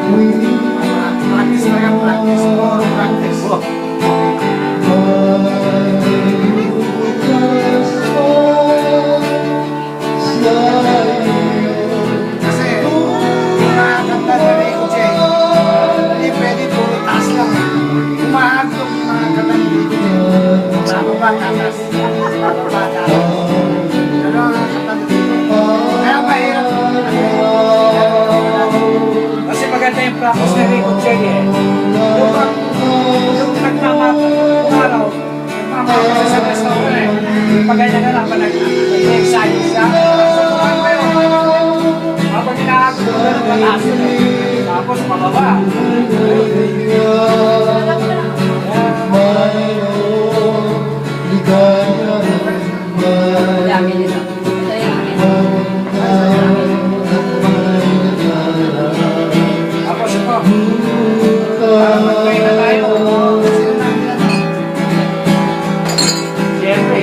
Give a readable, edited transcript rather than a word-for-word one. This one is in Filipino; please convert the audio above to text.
Practice na yan, practice. Puro practice. Kasi, yung mga kanta na Rico J, hindi pwede puro taas lang. Umahagdog yung mga kanta ni Rico J. Bago ba tatas? Bago ba tatas? Pero ang kanta ni Rico. Kaya mahirap. Kasi maganda yung practice na Rico J eh. Yung nagmamaraw, nagmamaraw sa restaurant eh. Pagkanya na lang, nag-excited siya. Habang inaagod na ng mataas yun eh. Tapos pababa. Tapos ito. Mag-play na tayo. Siyempre.